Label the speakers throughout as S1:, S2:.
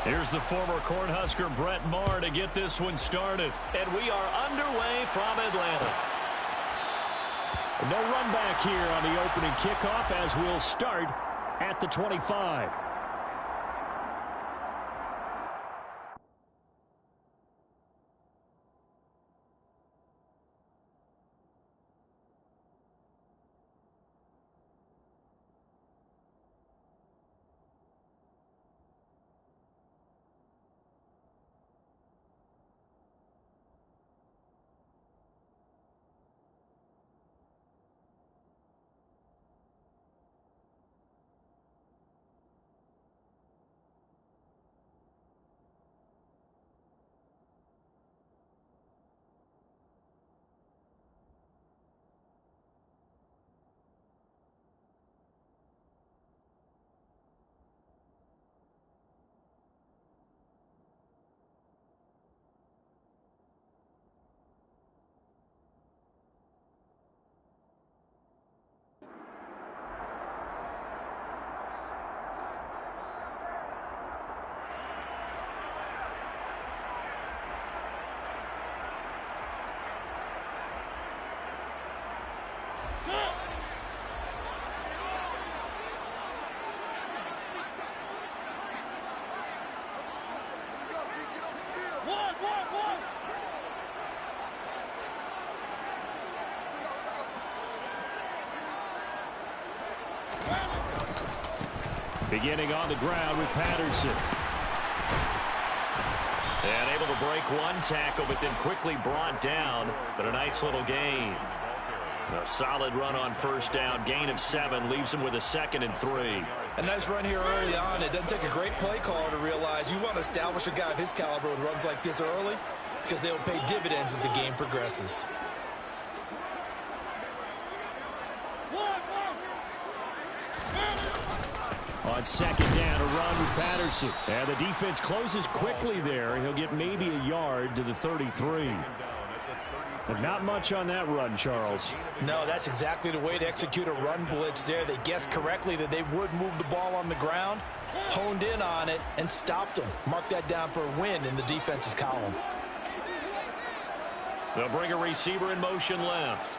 S1: Here's the former Cornhusker Brett Maher to get this one started. And we are underway from Atlanta. No run back here on the opening kickoff as we'll start at the 25. Beginning on the ground with Patterson. And able to break one tackle, but then quickly brought down. But a nice little gain. A solid run on first down. Gain of 7 leaves him with a 2nd and 3.
S2: A nice run here early on. It doesn't take a great play caller to realize you want to establish a guy of his caliber with runs like this early because they'll pay dividends as the game progresses.
S1: On 2nd down, a run with Patterson. And the defense closes quickly there. He'll get maybe a yard to the 33. But not much on that run, Charles.
S2: No, that's exactly the way to execute a run blitz there. They guessed correctly that they would move the ball on the ground, honed in on it, and stopped them. Mark that down for a win in the defense's column.
S1: They'll bring a receiver in motion left.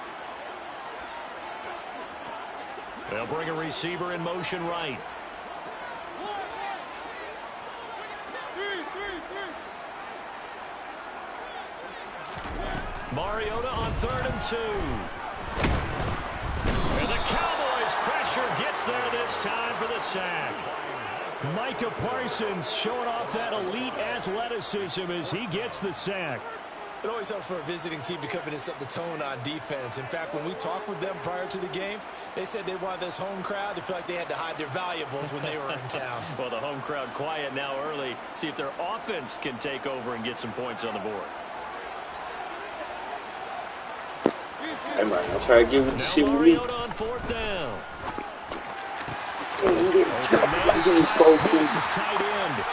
S1: They'll bring a receiver in motion right. Mariota on 3rd and 2. And the Cowboys' pressure gets there this time for the sack. Micah Parsons showing off that elite athleticism as he gets the sack.
S2: It always helps for a visiting team to come in and set the tone on defense. In fact, when we talked with them prior to the game, they said they wanted this home crowd to feel like they had to hide their valuables when they were in town.
S1: Well, the home crowd quiet now early. See if their offense can take over and get some points on the board.
S3: Hey man, I'll try to give it the shit with me.
S1: On 4th down.
S3: He's supposed to.
S1: Tight end.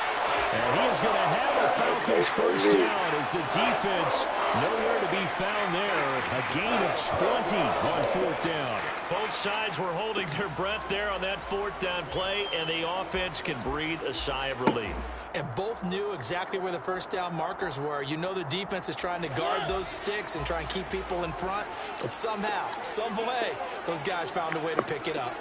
S1: And he is going to have a Falcons first down as the defense nowhere to be found there. A gain of 20 on 4th down. Both sides were holding their breath there on that 4th down play, and the offense can breathe a sigh of relief.
S2: And both knew exactly where the first down markers were. You know the defense is trying to guard those sticks and try and keep people in front, but somehow, some way, those guys found a way to pick it up.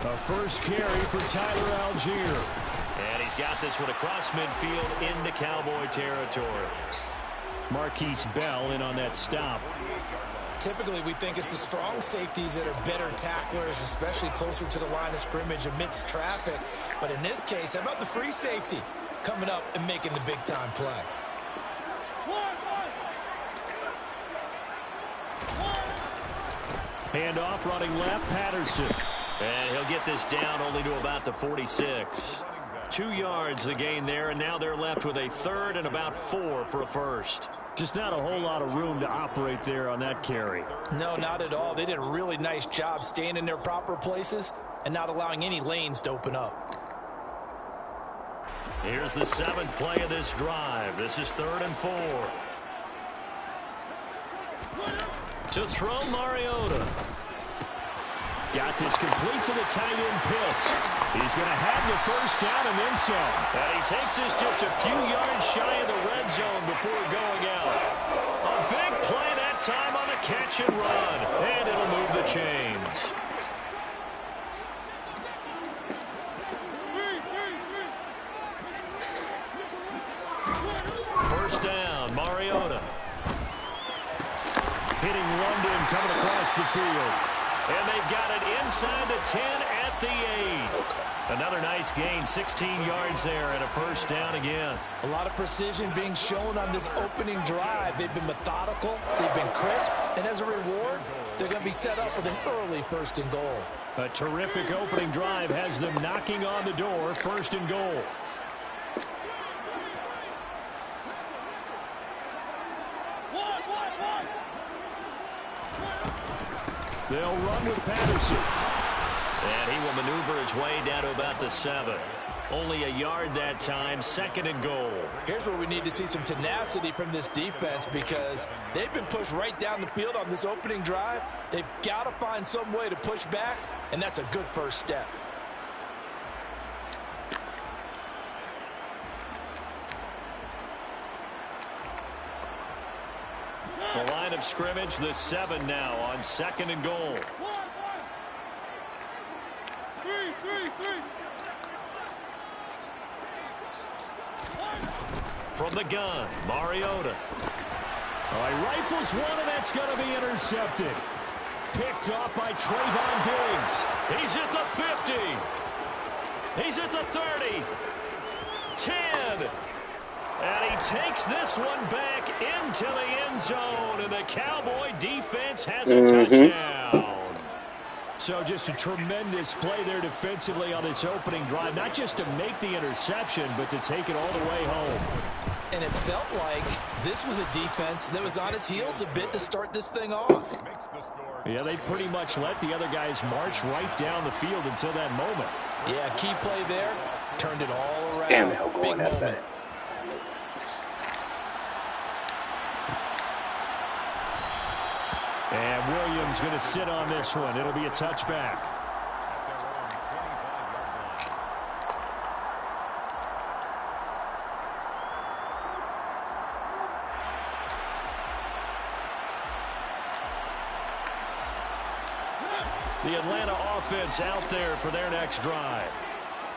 S1: A first carry for Tyler Algier. And he's got this one across midfield into Cowboy territory. Marquise Bell in on that stop.
S2: Typically, we think it's the strong safeties that are better tacklers, especially closer to the line of scrimmage amidst traffic. But in this case, how about the free safety coming up and making the big-time play?
S1: Handoff running left, Patterson. And he'll get this down only to about the 46. 2 yards the gain there, and now they're left with a 3rd and about 4 for a first. Just not a whole lot of room to operate there on that carry.
S2: No, not at all. They did a really nice job staying in their proper places and not allowing any lanes to open up.
S1: Here's the 7th play of this drive. This is 3rd and 4. To throw, Mariota. Got this complete to the tight end, Pitts. He's going to have the first down and then some. And he takes this just a few yards shy of the red zone before going out. A big play that time on a catch and run. And it'll move the chains. First down, Mariota. Hitting London coming across the field. And they've got it inside the 10 at the 8. Another nice gain, 16 yards there and a first down again.
S2: A lot of precision being shown on this opening drive. They've been methodical, they've been crisp, and as a reward, they're going to be set up with an early first and goal.
S1: A terrific opening drive has them knocking on the door, first and goal. They'll run with Patterson. And he will maneuver his way down to about the 7. Only a yard that time, second and goal.
S2: Here's where we need to see some tenacity from this defense because they've been pushed right down the field on this opening drive. They've got to find some way to push back, and that's a good first step.
S1: The line of scrimmage, the 7 now on second and goal. From the gun, Mariota. He rifles one, and that's going to be intercepted. Picked off by Trayvon Diggs. He's at the 50. He's at the 30. 10. And he takes this one back into the end zone, and the Cowboy defense has a touchdown. So just a tremendous play there defensively on this opening drive, not just to make the interception, but to take it all the way home.
S2: And it felt like this was a defense that was on its heels a bit to start this thing off.
S1: Yeah, they pretty much let the other guys march right down the field until that moment.
S2: Yeah, key play there, turned it all around.
S3: Damn, hell going
S2: Big
S3: at
S2: moment.
S3: that.
S1: And Williams going to sit on this one. It'll be a touchback. The Atlanta offense out there for their next drive.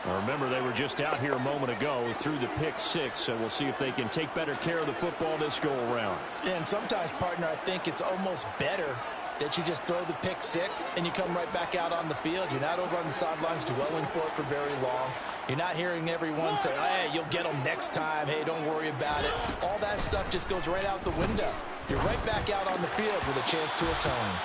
S1: Now remember, they were just out here a moment ago through the pick 6, so we'll see if they can take better care of the football this go-around.
S2: And sometimes, partner, I think it's almost better that you just throw the pick 6 and you come right back out on the field. You're not over on the sidelines dwelling for it for very long. You're not hearing everyone say, hey, you'll get them next time. Hey, don't worry about it. All that stuff just goes right out the window. You're right back out on the field with a chance to atone.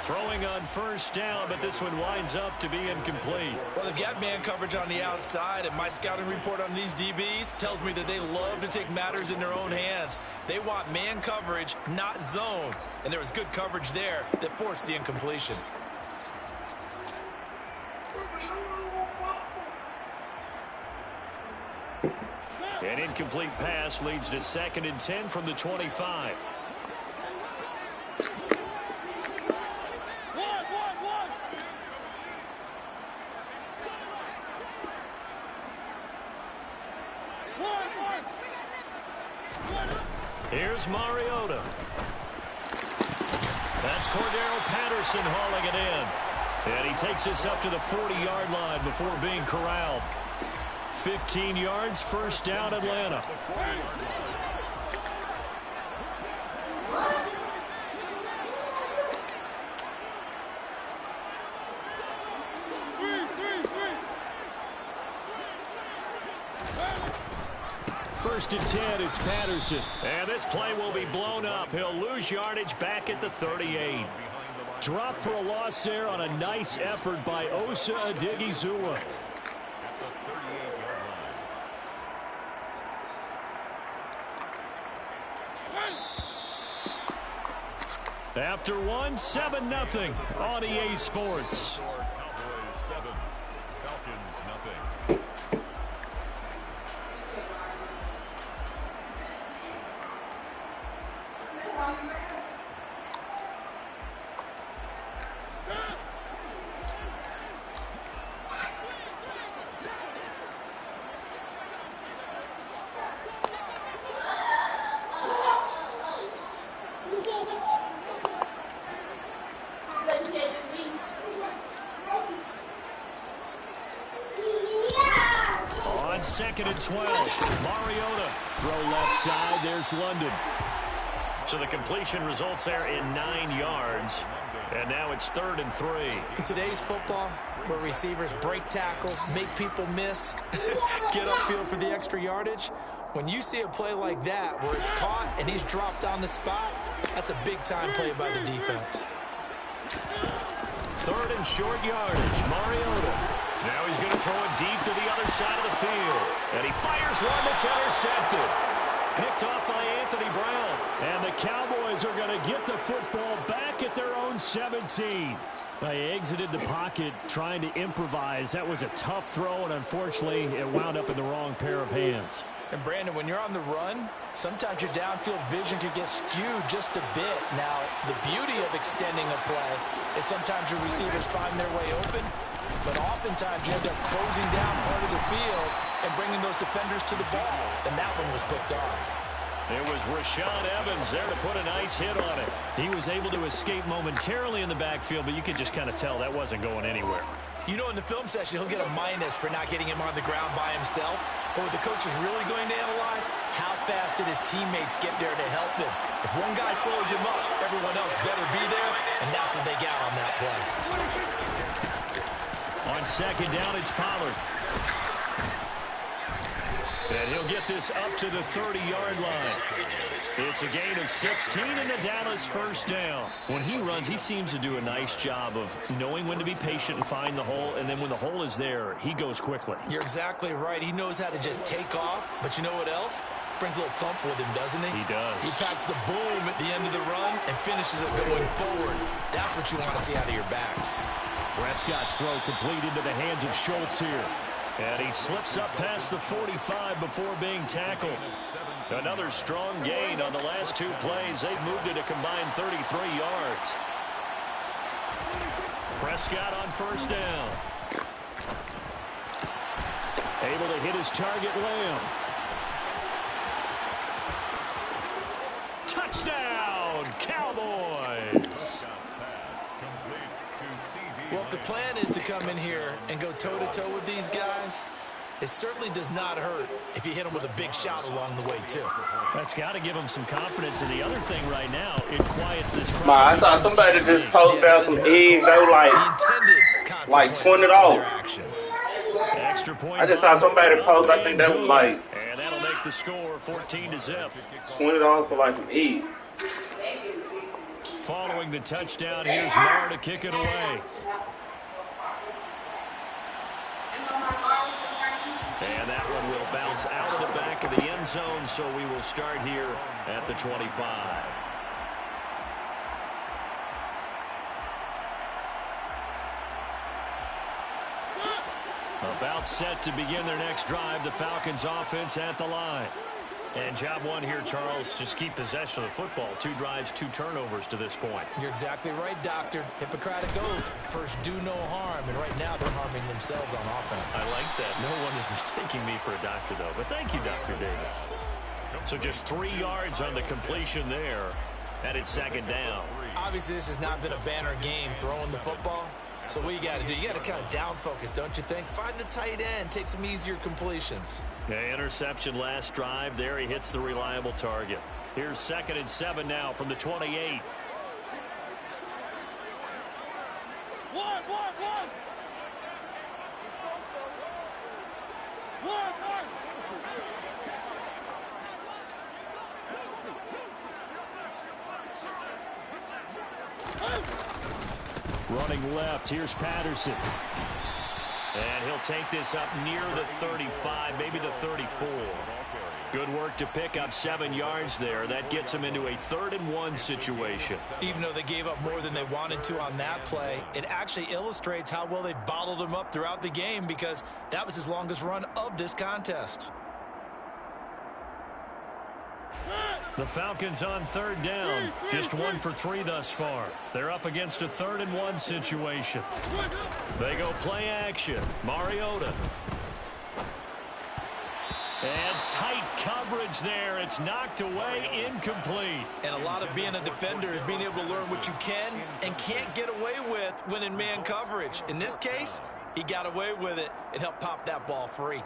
S1: Throwing on first down, but this one winds up to be incomplete.
S2: Well, they've got man coverage on the outside, and my scouting report on these DBs tells me that they love to take matters in their own hands. They want man coverage, not zone. And there was good coverage there that forced the incompletion.
S1: An incomplete pass leads to 2nd and 10 from the 25. Here's Mariota. That's Cordero Patterson hauling it in. And he takes this up to the 40-yard line before being corralled. 15 yards, first down, Atlanta. First and 10, it's Patterson. And this play will be blown up. He'll lose yardage back at the 38. Drop for a loss there on a nice effort by Osa Odighizuwa. After one, 7-0 on EA Sports.
S4: Cowboys 7, Falcons 0.
S1: 2nd and 12. Mariota, throw left side. There's London. So the completion results there in 9 yards. And now it's 3rd and 3.
S2: In today's football, where receivers break tackles, make people miss, get upfield for the extra yardage, when you see a play like that where it's caught and he's dropped on the spot, that's a big-time play by the defense.
S1: 3rd and short yardage. Mariota. Now he's going to throw it deep to the other side of the field. And he fires one that's intercepted. Picked off by Anthony Brown. And the Cowboys are going to get the football back at their own 17. They exited the pocket trying to improvise. That was a tough throw, and unfortunately, it wound up in the wrong pair of hands.
S2: And, Brandon, when you're on the run, sometimes your downfield vision can get skewed just a bit. Now, the beauty of extending a play is sometimes your receivers find their way open, but oftentimes you end up closing down part of the field and bringing those defenders to the ball. And that one was picked off.
S1: It was Rashaan Evans there to put a nice hit on it. He was able to escape momentarily in the backfield, but you could just kind of tell that wasn't going anywhere.
S2: You know, in the film session, he'll get a minus for not getting him on the ground by himself. But what the coach is really going to analyze, how fast did his teammates get there to help him? If one guy slows him up, everyone else better be there, and that's what they got on that play.
S1: On 2nd down, it's Pollard. And he'll get this up to the 30-yard line. It's a gain of 16 and the Dallas first down. When he runs, he seems to do a nice job of knowing when to be patient and find the hole, and then when the hole is there, he goes quickly.
S2: You're exactly right. He knows how to just take off, but you know what else? Brings a little thump with him, doesn't he?
S1: He does.
S2: He packs the boom at the end of the run and finishes it going forward. That's what you want to see out of your backs.
S1: Prescott's throw complete into the hands of Schultz here. And he slips up past the 45 before being tackled. Another strong gain on the last 2 plays. They've moved it a combined 33 yards. Prescott on 1st down. Able to hit his target, Lamb. Touchdown, Cowboys!
S2: Well, if the plan is to come in here and go toe-to-toe with these guys, it certainly does not hurt if you hit them with a big shot along the way, too.
S1: That's got to give them some confidence. And the other thing right now, it quiets this crowd.
S3: I saw somebody just post out some Eve, though, like $20.
S1: Extra point.
S3: I just saw somebody post, I think that was like,
S1: and that'll make the score 14-0.
S3: $20 for like some Eve.
S1: Following the touchdown, here's Marr to kick it away. And that one will bounce out of the back of the end zone, so we will start here at the 25. About set to begin their next drive, the Falcons offense at the line. And job one here, Charles, just keep possession of the football. 2 drives, 2 turnovers to this point.
S2: You're exactly right, Doctor. Hippocratic oath. First, do no harm. And right now, they're harming themselves on offense.
S1: I like that. No one is mistaking me for a doctor, though. But thank you, Dr. Davis. So just 3 yards on the completion there. And it's 2nd down.
S2: Obviously, this has not been a banner game throwing the football. So what you got to do, you got to kind of down focus, don't you think? Find the tight end, take some easier completions.
S1: Yeah, interception last drive. There he hits the reliable target. Here's 2nd and 7 now from the 28. Running left, here's Patterson. And he'll take this up near the 35, maybe the 34. Good work to pick up 7 yards there. That gets him into a 3rd and 1 situation.
S2: Even though they gave up more than they wanted to on that play, it actually illustrates how well they bottled him up throughout the game, because that was his longest run of this contest.
S1: The Falcons on 3rd down. Just 1 for 3 thus far. They're up against a 3rd and 1 situation. They go play action. Mariota. And tight coverage there. It's knocked away, incomplete.
S2: And a lot of being a defender is being able to learn what you can and can't get away with when in man coverage. In this case, he got away with it and helped pop that ball free.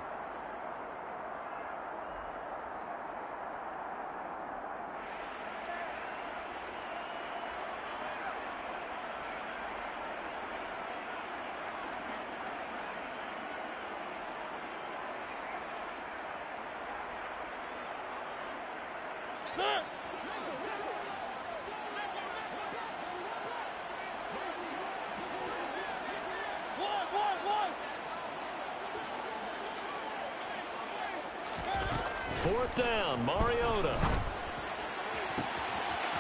S1: Fourth down, Mariota.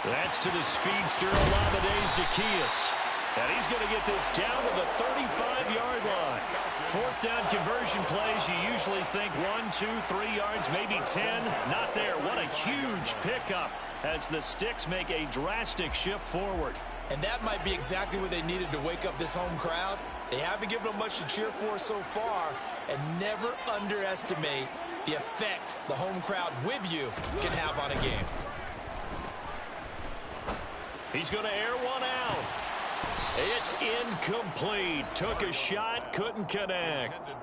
S1: That's to the speedster, Olamide Zaccheaus. And he's going to get this down to the 35-yard line. Fourth down conversion plays, you usually think 1, 2, 3 yards, maybe 10. Not there. What a huge pickup as the Sticks make a drastic shift forward.
S2: And that might be exactly what they needed to wake up this home crowd. They haven't given them much to cheer for so far, and never underestimate the effect the home crowd with you can have on a game.
S1: He's going to air one out. It's incomplete. Took a shot, couldn't connect.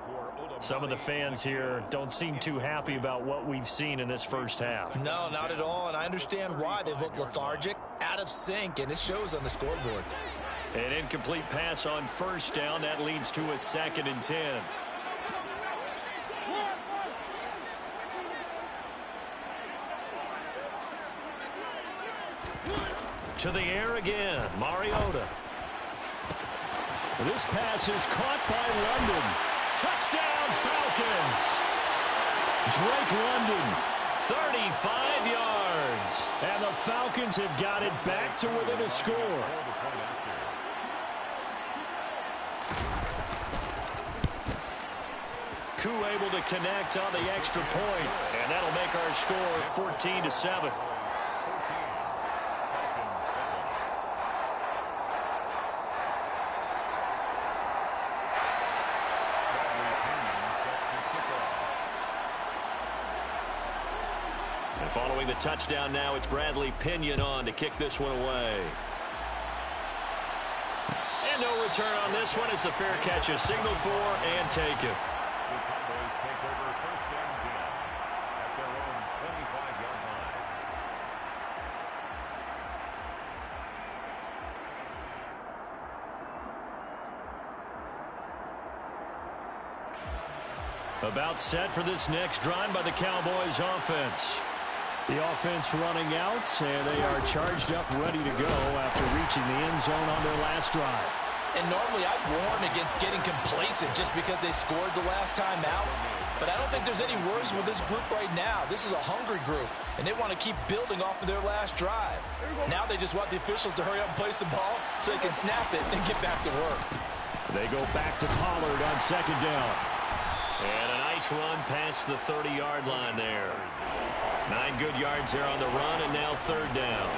S1: Some of the fans here don't seem too happy about what we've seen in this first half.
S2: No, not at all, and I understand why. They look lethargic, out of sync, and it shows on the scoreboard.
S1: An incomplete pass on first down. That leads to a 2nd and 10. To the air again, Mariota. This pass is caught by London. Touchdown, Falcons. Drake London, 35 yards. And the Falcons have got it back to within a score. Koo able to connect on the extra point, and that'll make our score 14-7. And following the touchdown now, it's Bradley Pinion on to kick this one away. And no return on this one as the fair catch is signaled for and taken.
S4: The Cowboys take over first and 10 at their own 25-yard line.
S1: About set for this next drive by the Cowboys offense. The offense running out, and they are charged up, ready to go after reaching the end zone on their last drive.
S2: And normally I'd warn against getting complacent just because they scored the last time out. But I don't think there's any worries with this group right now. This is a hungry group, and they want to keep building off of their last drive. Now they just want the officials to hurry up and place the ball so they can snap it and get back to work.
S1: They go back to Pollard on 2nd down. And a nice run past the 30-yard line there. 9 good yards there on the run, and now 3rd down.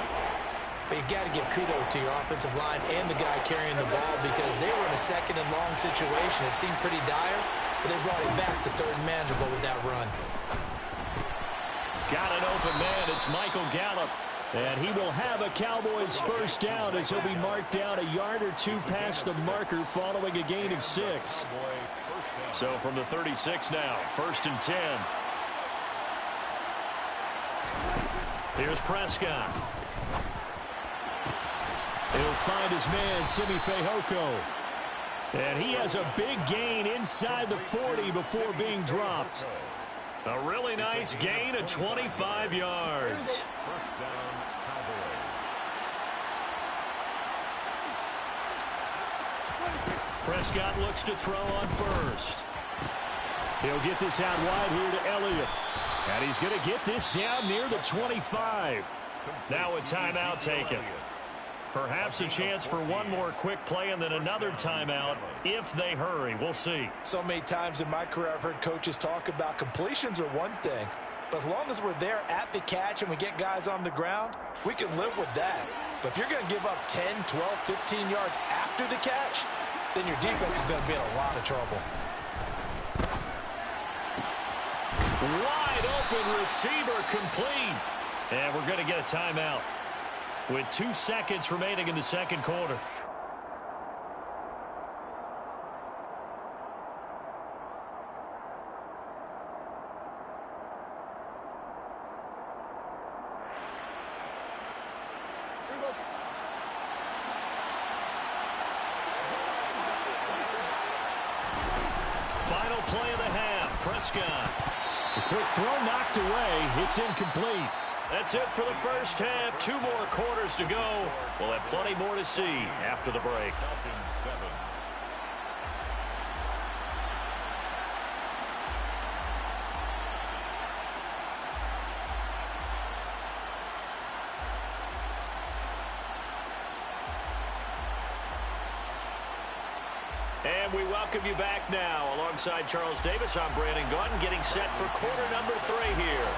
S2: But you got to give kudos to your offensive line and the guy carrying the ball because they were in a 2nd and long situation. It seemed pretty dire, but they brought it back to 3rd and manageable with that run.
S1: Got an open man. It's Michael Gallup. And he will have a Cowboys first down as he'll be marked down a yard or two past the marker following a gain of 6. So from the 36 now, 1st and 10. Here's Prescott. He'll find his man, Simi Fehoko. And he has a big gain inside the 40 before being dropped. A really nice gain of 25 yards.
S4: First down, Cowboys.
S1: Prescott looks to throw on first. He'll get this out wide here to Elliott. And he's going to get this down near the 25. Now a timeout taken. Perhaps a chance for one more quick play and then another timeout if they hurry. We'll see.
S2: So many times in my career I've heard coaches talk about completions are one thing. But as long as we're there at the catch and we get guys on the ground, we can live with that. But if you're going to give up 10, 12, 15 yards after the catch, then your defense is going to be in a lot of trouble.
S1: Wide open receiver complete. And we're going to get a timeout with 2 seconds remaining in the second quarter. Final play of the half, Prescott. The quick throw knocked away. It's incomplete. That's it for the first half. 2 more quarters to go. We'll have plenty more to see after the break.
S4: Falcons 7.
S1: And we welcome you back now. Alongside Charles Davis, I'm Brandon Gaudin, getting set for quarter number 3 here.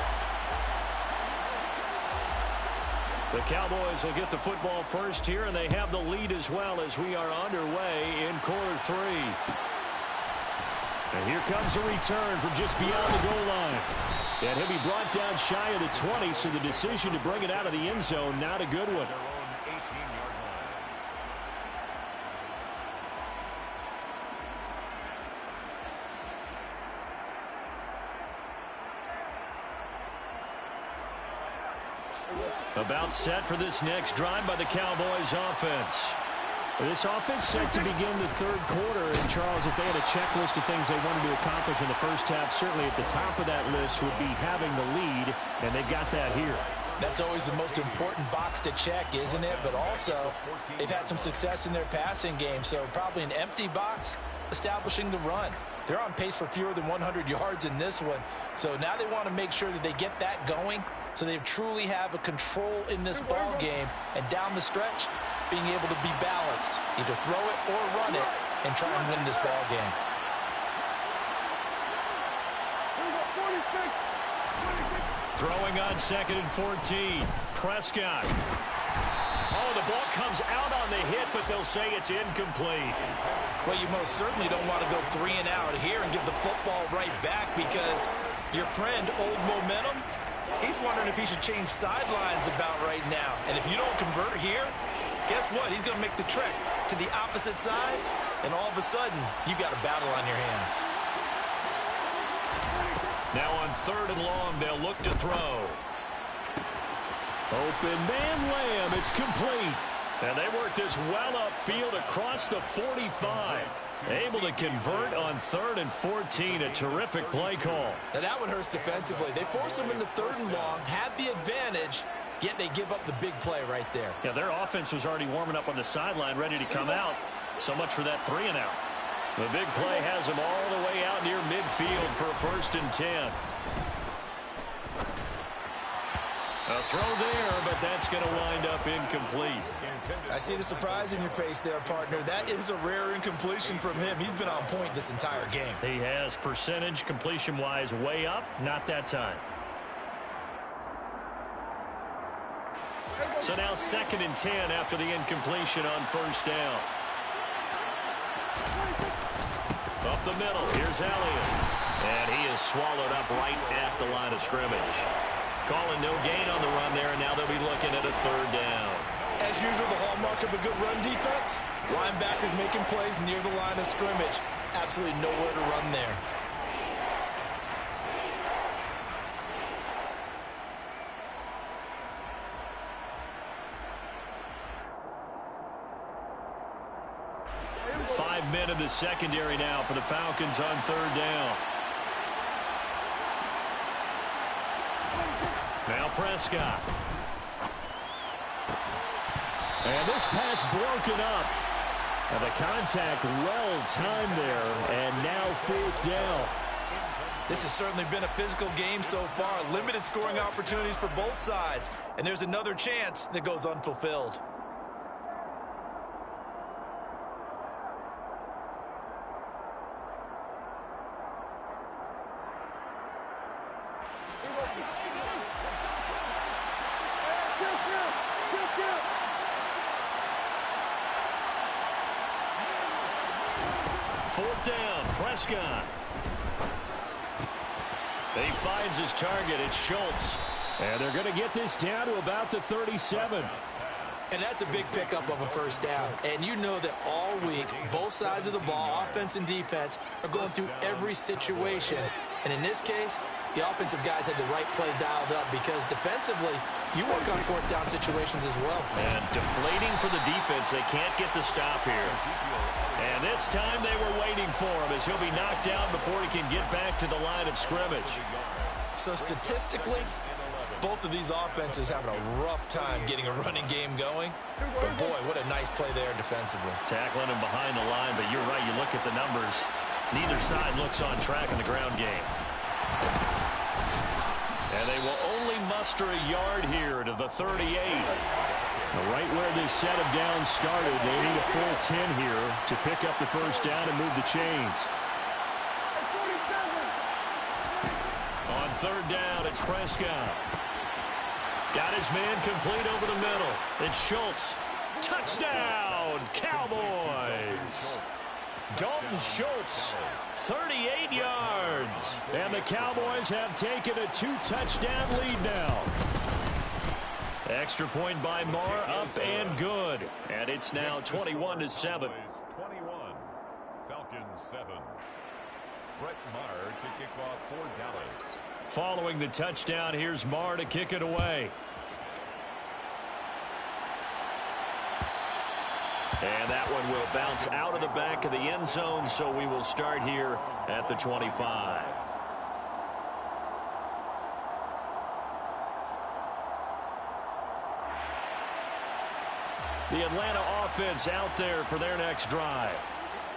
S1: The Cowboys will get the football first here, and they have the lead as well as we are underway in quarter 3. And here comes a return from just beyond the goal line. And he'll be brought down shy of the 20, so the decision to bring it out of the end zone, not a good one.
S4: Their own 18-yard line.
S1: About set for this next drive by the Cowboys offense. This offense set to begin the 3rd quarter. And, Charles, if they had a checklist of things they wanted to accomplish in the first half, certainly at the top of that list would be having the lead, and they've got that here.
S2: That's always the most important box to check, isn't it? But also, they've had some success in their passing game, so probably an empty box establishing the run. They're on pace for fewer than 100 yards in this one, so now they want to make sure that they get that going so they truly have a control in this ball game, and down the stretch, being able to be balanced, either throw it or run it, and try and win this ball game.
S1: Throwing on 2nd and 14. Prescott. Oh, the ball comes out on the hit, but they'll say it's incomplete.
S2: Well, you most certainly don't want to go 3 and out here and give the football right back, because your friend, Old Momentum, he's wondering if he should change sidelines about right now. And if you don't convert here, guess what? He's going to make the trek to the opposite side, and all of a sudden, you've got a battle on your hands.
S1: Now on 3rd and long, they'll look to throw. Open man Lamb, it's complete. And they work this well upfield across the 45. Able to convert on 3rd and 14, a terrific play call.
S2: Now that one hurts defensively. They force them into 3rd and long, had the advantage, yet they give up the big play right there.
S1: Yeah, their offense was already warming up on the sideline, ready to come out. So much for that 3 and out. The big play has them all the way out near midfield for a 1st and 10. A throw there, but that's going to wind up incomplete.
S2: I see the surprise in your face there, partner. That is a rare incompletion from him. He's been on point this entire game.
S1: He has percentage completion-wise way up, not that time. So now 2nd and 10 after the incompletion on 1st down. Up the middle, here's Elliott. And he is swallowed up right at the line of scrimmage. Calling no gain on the run there, and now they'll be looking at a 3rd down.
S2: As usual, the hallmark of a good run defense, linebackers making plays near the line of scrimmage. Absolutely nowhere to run there.
S1: Five men in the secondary now for the Falcons on 3rd down. Now Prescott. And this pass broken up. And the contact well timed there. And now 4th down.
S2: This has certainly been a physical game so far. Limited scoring opportunities for both sides. And there's another chance that goes unfulfilled.
S1: Fourth down, Prescott. He finds his target, it's Schultz. And they're going to get this down to about the 37.
S2: And that's a big pickup of a 1st down. And you know that all week, both sides of the ball, offense and defense, are going through every situation. And in this case, the offensive guys had the right play dialed up, because defensively, you work on 4th down situations as well.
S1: And deflating for the defense. They can't get the stop here. And this time they were waiting for him, as he'll be knocked down before he can get back to the line of scrimmage.
S2: So statistically, Both of these offenses having a rough time getting a running game going. But, boy, what a nice play there defensively.
S1: Tackling him behind the line, but you're right. You look at the numbers. Neither side looks on track in the ground game. And they will only muster a yard here to the 38. Right where this set of downs started, they need a full 10 here to pick up the first down and move the chains. On third down, it's Prescott. Got his man complete over the middle. It's Schultz. Touchdown, Cowboys. Dalton Schultz, 38 yards. And the Cowboys have taken a 2-touchdown lead now. Extra point by Marr, up and good. And it's now 21-7.
S4: 21, Falcons 7. Brett Maher to kick off for Dallas.
S1: Following the touchdown, here's Marr to kick it away. And that one will bounce out of the back of the end zone, so we will start here at the 25. The Atlanta offense out there for their next drive.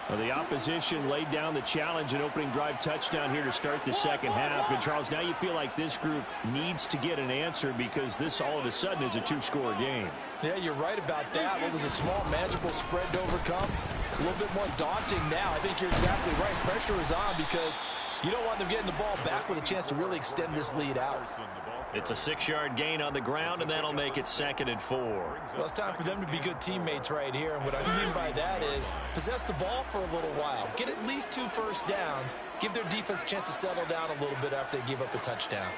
S1: Well, the opposition laid down the challenge and opening drive touchdown here to start the second half. And, Charles, now you feel like this group needs to get an answer because this all of a sudden is a two-score game.
S2: Yeah, you're right about that. What was a small, manageable spread to overcome? A little bit more daunting now. I think you're exactly right. Pressure is on because you don't want them getting the ball back with a chance to really extend this lead out.
S1: It's a 6-yard gain on the ground, and that'll make it 2nd and 4.
S2: Well, it's time for them to be good teammates right here. And what I mean by that is possess the ball for a little while. Get at least 2 first downs. Give their defense a chance to settle down a little bit after they give up a touchdown.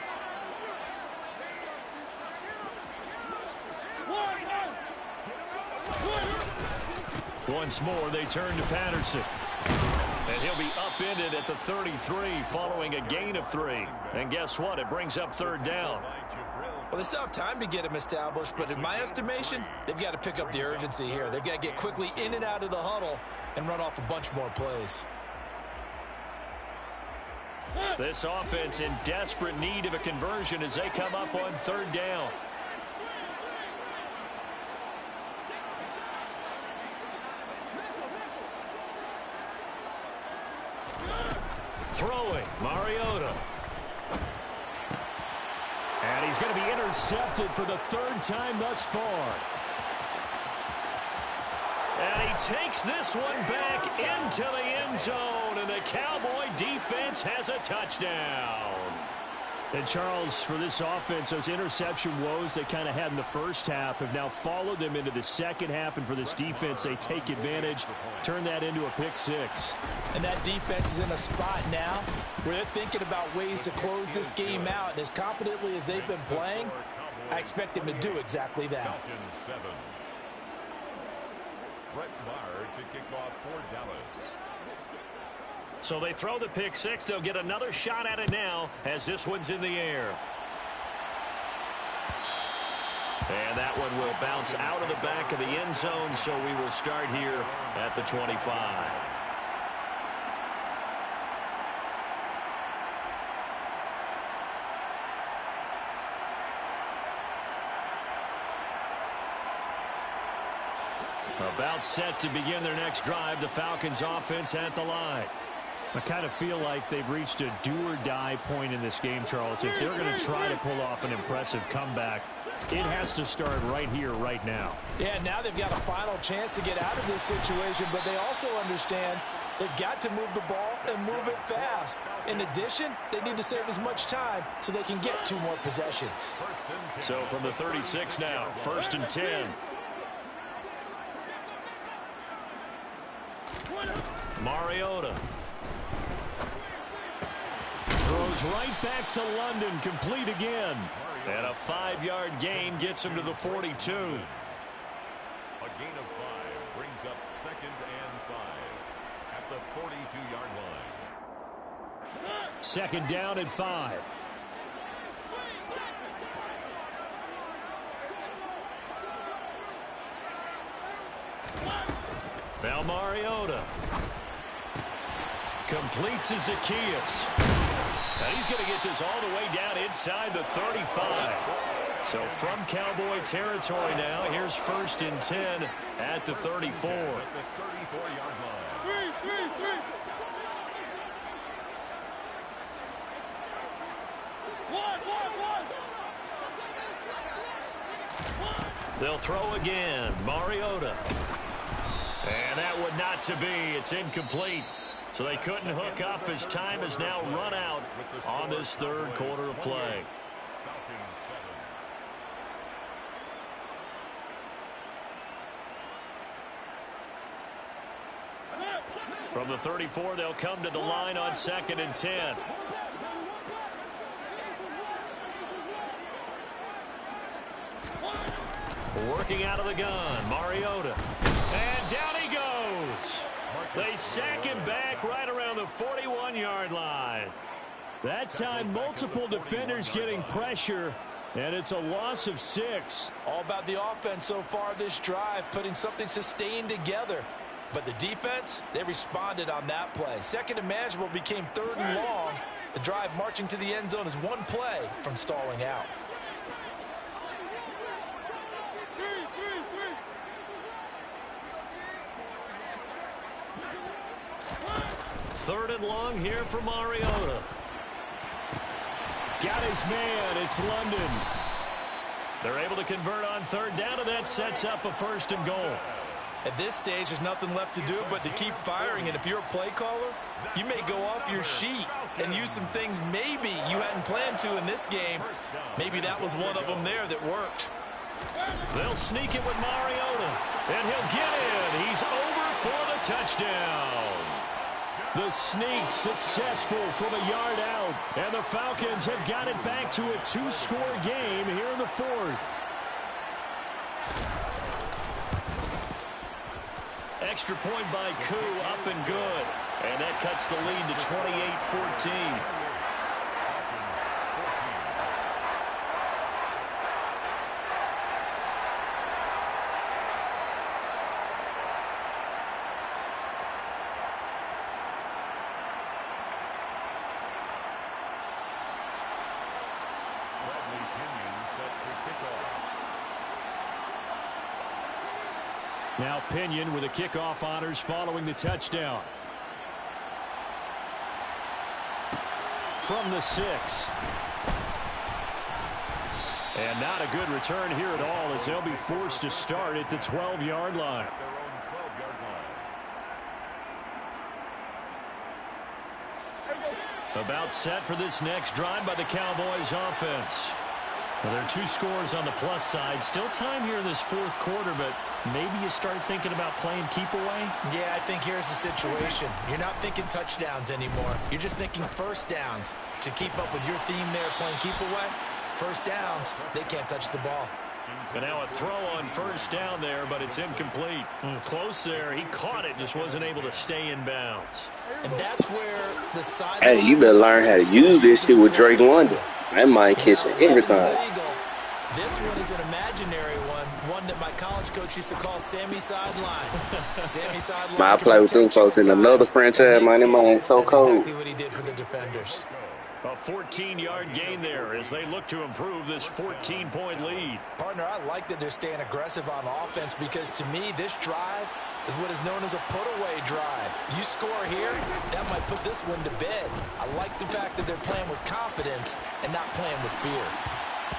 S1: Once more, they turn to Patterson. And he'll be upended at the 33 following a gain of 3. And guess what? It brings up third down.
S2: Well, they still have time to get him established, but in my estimation, they've got to pick up the urgency here. They've got to get quickly in and out of the huddle and run off a bunch more plays.
S1: This offense in desperate need of a conversion as they come up on third down. Throwing, Mariota. And he's going to be intercepted for the 3rd time thus far. And he takes this one back into the end zone, and the Cowboy defense has a touchdown. And, Charles, for this offense, those interception woes they kind of had in the first half have now followed them into the second half, and for this defense, they take advantage, turn that into a pick 6.
S2: And that defense is in a spot now where they're thinking about ways to close this game out, and as confidently as they've been playing, I expect them to do exactly that.
S4: Falcons 7. Brett Maher to kick off for Dallas.
S1: So they throw the pick 6. They'll get another shot at it now as this one's in the air. And that one will bounce out of the back of the end zone, so we will start here at the 25. About set to begin their next drive, the Falcons offense at the line. I kind of feel like they've reached a do-or-die point in this game, Charles. If they're going to try to pull off an impressive comeback, it has to start right here, right now.
S2: Yeah, now they've got a final chance to get out of this situation, but they also understand they've got to move the ball and move it fast. In addition, they need to save as much time so they can get 2 more possessions.
S1: So from the 36 now, 1st and 10. Mariota. Throws right back to London, complete again. And a 5-yard gain gets him to the 42.
S4: A gain of 5 brings up 2nd and 5 at the 42-yard line.
S1: 2nd down and 5. Now Mariota. Complete to Zaccheaus. And he's going to get this all the way down inside the 35. So from Cowboy territory now, here's 1st and 10 at the 34.
S4: At the 34-yard line.
S1: They'll throw again. Mariota. And that would not to be. It's incomplete. So they couldn't hook up as time has now run out on this 3rd quarter of play.
S4: Falcons 7.
S1: From the 34, they'll come to the line on 2nd and 10. Working out of the gun, Mariota. And down he goes. They sack him back right around the 41-yard line. That time, multiple defenders getting pressure, and it's a loss of 6.
S2: All about the offense so far this drive, putting something sustained together. But the defense, they responded on that play. 2nd and manageable became 3rd and long. The drive marching to the end zone is one play from stalling out.
S1: 3rd and long here for Mariota. Got his man. It's London. They're able to convert on 3rd down, and that sets up a 1st and goal.
S2: At this stage, there's nothing left to do but to keep firing. And if you're a play caller, you may go off your sheet and use some things maybe you hadn't planned to in this game. Maybe that was one of them there that worked.
S1: They'll sneak it with Mariota, and he'll get in. He's over for the touchdown. The sneak successful from a yard out, and the Falcons have got it back to a 2-score game here in the 4th. Extra point by Koo, up and good. And that cuts the lead to 28-14.
S4: Bradley Pinion set to kick off.
S1: Now Pinion with the kickoff honors following the touchdown. From the 6. And not a good return here at all as they'll be forced to start at the 12-yard line.
S4: Their own 12-yard line.
S1: About set for this next drive by the Cowboys offense. Well, there are 2 scores on the plus side. Still time here in this 4th quarter, but maybe you start thinking about playing keep away?
S2: Yeah, I think here's the situation. You're not thinking touchdowns anymore. You're just thinking 1st downs. To keep up with your theme there, playing keep away, 1st downs, they can't touch the ball.
S1: And now a throw on 1st down there, but it's incomplete. Close there. He caught it, just wasn't able to stay in bounds.
S2: And that's where the side.
S3: Hey, you better learn how to use this shit with Drake London. That might catch everything.
S2: This one is an imaginary one that my college coach used to call Sammy Sideline. Sammy Sideline.
S3: I play with them folks in another franchise, man. Them ain't so cold.
S2: Exactly what he did for the defenders.
S1: A 14-yard gain there as they look to improve this 14-point lead.
S2: Partner, I like that they're staying aggressive on offense because to me, this drive is what is known as a put-away drive. You score here, that might put this one to bed. I like the fact that they're playing with confidence and not playing with fear.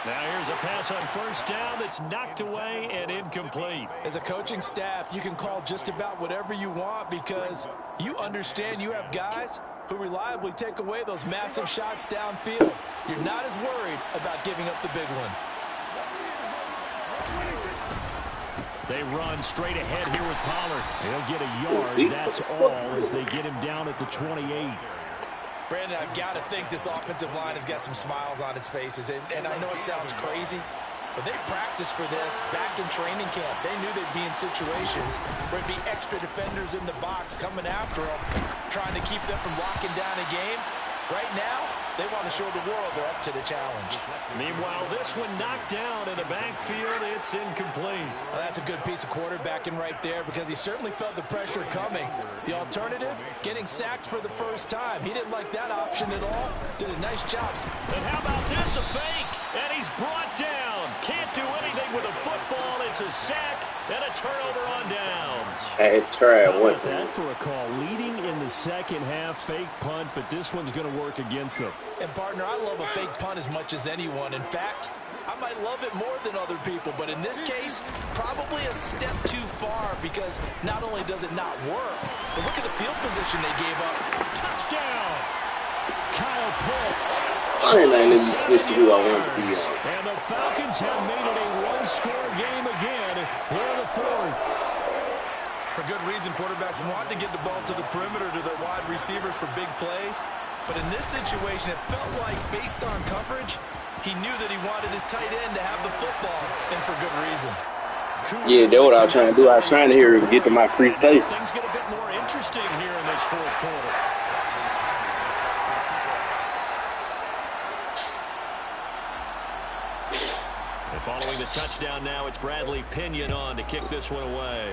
S1: Now here's a pass on 1st down that's knocked away and incomplete.
S2: As a coaching staff, you can call just about whatever you want because you understand you have guys who reliably take away those massive shots downfield. You're not as worried about giving up the big one.
S1: They run straight ahead here with Pollard. He'll get a yard. That's all as they get him down at the 28.
S2: Brandon, I've got to think this offensive line has got some smiles on its faces. And I know it sounds crazy, but they practiced for this back in training camp. They knew they'd be in situations where there'd be extra defenders in the box coming after them, trying to keep them from locking down a game. Right now, they want to show the world they're up to the challenge.
S1: Meanwhile, this one knocked down in the backfield. It's incomplete.
S2: Well, that's a good piece of quarterbacking right there because he certainly felt the pressure coming. The alternative, getting sacked for the first time. He didn't like that option at all. Did a nice job.
S1: And how about this, a fake? And he's brought down. Can't do anything with a football. It's a sack and a turnover on downs.
S3: I had tried one time.
S1: That for a call. Leading in the second half, fake punt, but this one's going to work against them.
S2: And, partner, I love a fake punt as much as anyone. In fact, I might love it more than other people, but in this case, probably a step too far because not only does it not work, but look at the field position they gave up.
S1: Touchdown! Kyle Pitts.
S3: I ain't even switched to who I want to be on.
S1: And the Falcons have made it a one-score game again here in the fourth.
S2: For good reason, quarterbacks want to get the ball to the perimeter to their wide receivers for big plays. But in this situation, it felt like, based on coverage, he knew that he wanted his tight end to have the football, and for good reason.
S3: Yeah, that's what I was trying to do. I was trying to hear him get to my free safety.
S1: Things get a bit more interesting here in this fourth quarter. And following the touchdown now, it's Bradley Pinion on to kick this one away.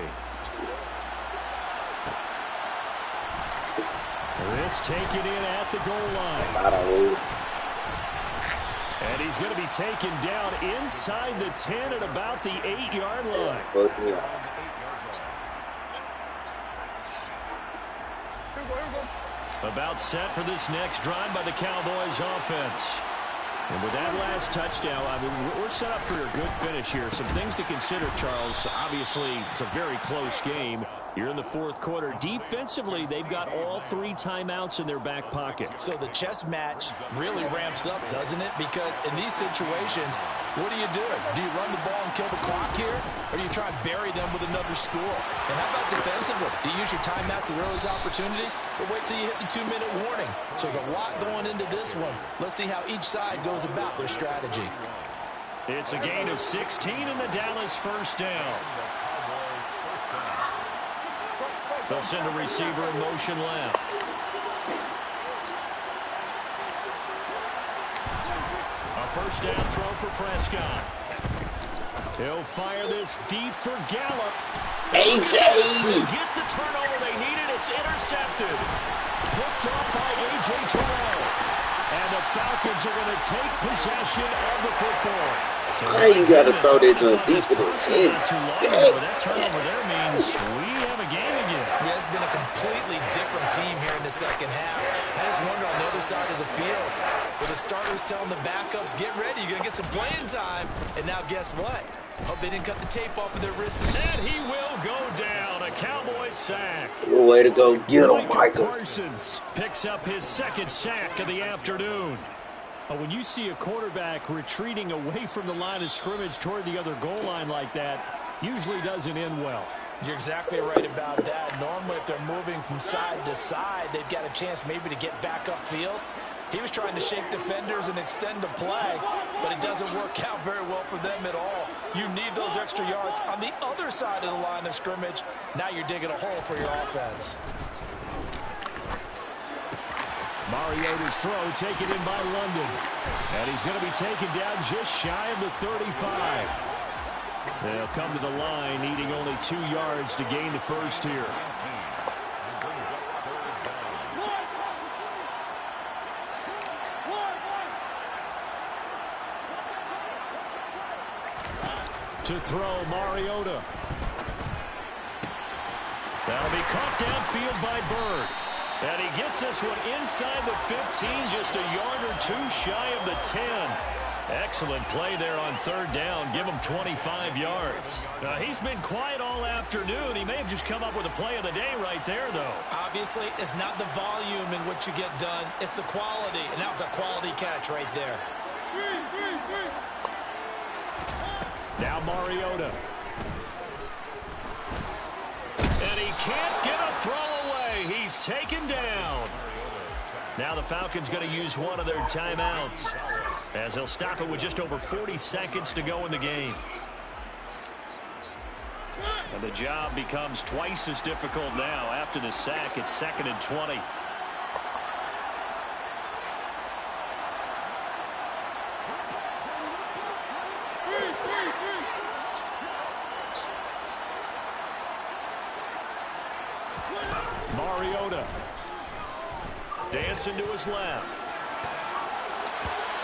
S1: This taken in at the goal line. And he's going to be taken down inside the 10 at about the 8-yard line. About set for this next drive by the Cowboys offense. And with that last touchdown, I mean, we're set up for a good finish here. Some things to consider, Charles. Obviously, it's a very close game. You're in the fourth quarter. Defensively, they've got all 3 timeouts in their back pocket.
S2: So the chess match really ramps up, doesn't it? Because in these situations, what are you doing? Do you run the ball and kill the clock here? Or do you try and bury them with another score? And how about defensively? Do you use your timeouts at the earliest opportunity? Or wait till you hit the 2-minute warning? So there's a lot going into this one. Let's see how each side goes about their strategy.
S1: It's a gain of 16 in the Dallas first down. They'll send a receiver in motion left. A first down throw for Prescott. He'll fire this deep for Gallup.
S3: AJ!
S1: Get the turnover they needed. It's intercepted. Picked off by A.J. Terrell. And the Falcons are going to take possession of the football. So
S3: now you got to throw that to a deep in the head.
S1: That turnover there means we have a game again.
S2: Yeah, it's been a completely different team here in the second half. I just wonder on the other side of the field, where the starters telling the backups, get ready, you're going to get some playing time. And now guess what? Hope they didn't cut the tape off of their wrists.
S1: And he will go down. A Cowboys sack.
S3: Good way to go get him, Michael.
S1: Parsons picks up his second sack of the afternoon. But when you see a quarterback retreating away from the line of scrimmage toward the other goal line like that, usually doesn't end well.
S2: You're exactly right about that. Normally, if they're moving from side to side, they've got a chance maybe to get back upfield. He was trying to shake defenders and extend the play, but it doesn't work out very well for them at all. You need those extra yards on the other side of the line of scrimmage. Now you're digging a hole for your offense.
S1: Mariota's throw taken in by London. And he's going to be taken down just shy of the 35. They'll come to the line, needing only 2 yards to gain the first here. To throw, Mariota. That'll be caught downfield by Bird. And he gets this one inside the 15, just a yard or 2 shy of the 10. Excellent play there on third down. Give him 25 yards. He's been quiet all afternoon. He may have just come up with a play of the day right there, though.
S2: Obviously, it's not the volume in what you get done. It's the quality, and that was a quality catch right there.
S1: Now Mariota. And he can't get a throw away. He's taken down. Now the Falcons going to use one of their timeouts, as they'll stop it with just over 40 seconds to go in the game. And the job becomes twice as difficult now. After the sack, it's 2nd and 20. Mariota. Dancing to his left.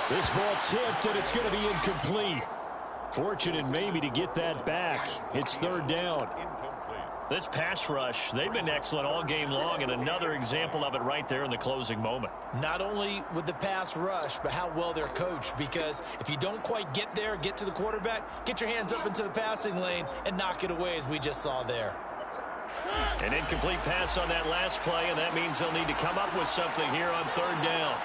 S1: This ball tipped, and it's going to be incomplete. Fortunate maybe to get that back. It's third down. This pass rush, they've been excellent all game long, and another example of it right there in the closing moment.
S2: Not only with the pass rush, but how well they're coached, because if you don't quite get there, get to the quarterback, get your hands up into the passing lane and knock it away, as we just saw there.
S1: An incomplete pass on that last play, and that means they'll need to come up with something here on third down.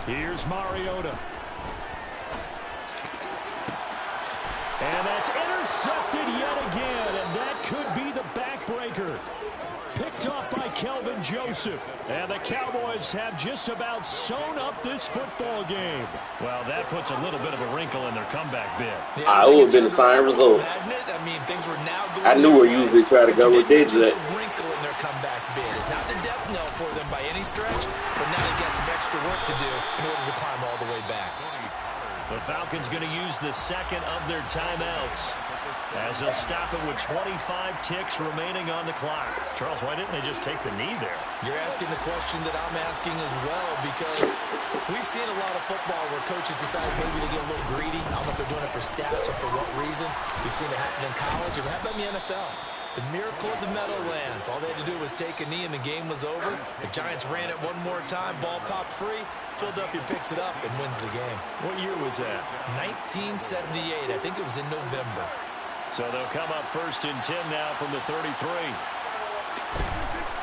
S1: Here's Mariota. And that's intercepted yet again, and that could be the backbreaker. Picked off by Kelvin Joseph. And the Cowboys have just about sewn up this football game. Well, that puts a little bit of a wrinkle in their comeback bid.
S3: Yeah, it would have been the same result.
S2: I mean, things were now going
S3: I knew we usually try to go with that.
S2: A wrinkle in their comeback bid. It's not the death knell for them by any stretch, but now they got some extra work to do in order to climb all the way back.
S1: The Falcons going to use the second of their timeouts as they'll stop it with 25 ticks remaining on the clock. Charles, why didn't they just take the knee there?
S2: You're asking the question that I'm asking as well, because we've seen a lot of football where coaches decide maybe to get a little greedy. I don't know if they're doing it for stats or for what reason. We've seen it happen in college, and how about in the NFL? The miracle of the Meadowlands. All they had to do was take a knee and the game was over. The Giants ran it one more time. Ball popped free. Philadelphia picks it up and wins the game.
S1: What year was that?
S2: 1978. I think it was in November.
S1: So they'll come up first and 10 now from the 33.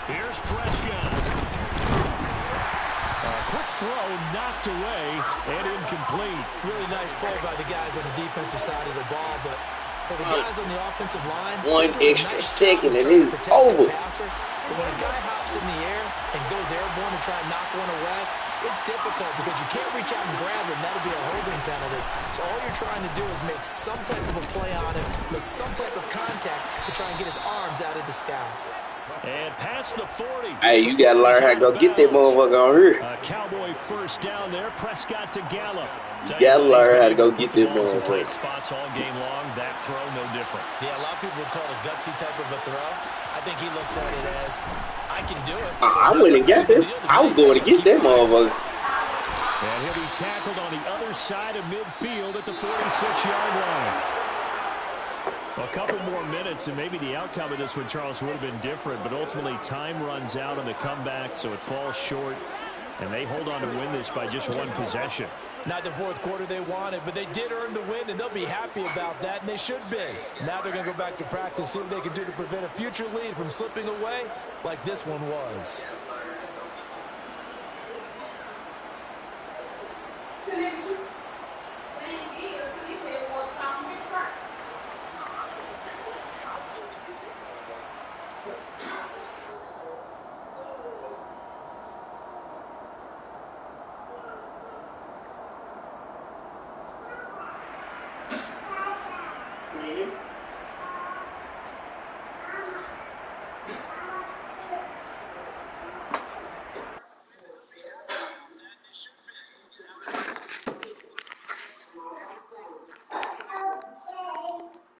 S1: Here's Prescott. A quick throw knocked away and incomplete.
S2: Really nice play by the guys on the defensive side of the ball, but for the guys on the offensive line,
S3: one extra second and it's over.
S2: But when a guy hops in the air and goes airborne to try and knock one away, it's difficult because you can't reach out and grab it, and that'll be a holding penalty. So all you're trying to do is make some type of a play on him, make some type of contact to try and get his arms out of the sky.
S1: And past the 40.
S3: Hey, you got to learn how to go get that motherfucker on here.
S1: A Cowboy first down there. Prescott to Gallup.
S3: You got to learn how to go get that motherfucker.
S1: Spots all game long. That throw no different.
S2: Yeah, a lot of people would call it a gutsy type of a throw. I think he looks at it as, I can do it. So
S3: I went and got this. I was going to get that motherfucker.
S1: And he'll be tackled on the other side of midfield at the 46-yard line. A couple more minutes, and maybe the outcome of this one, Charles, would have been different. But ultimately, time runs out on the comeback, so it falls short. And they hold on to win this by just one possession.
S2: Not the fourth quarter they wanted, but they did earn the win, and they'll be happy about that, and they should be. Now they're going to go back to practice, see what they can do to prevent a future lead from slipping away like this one was.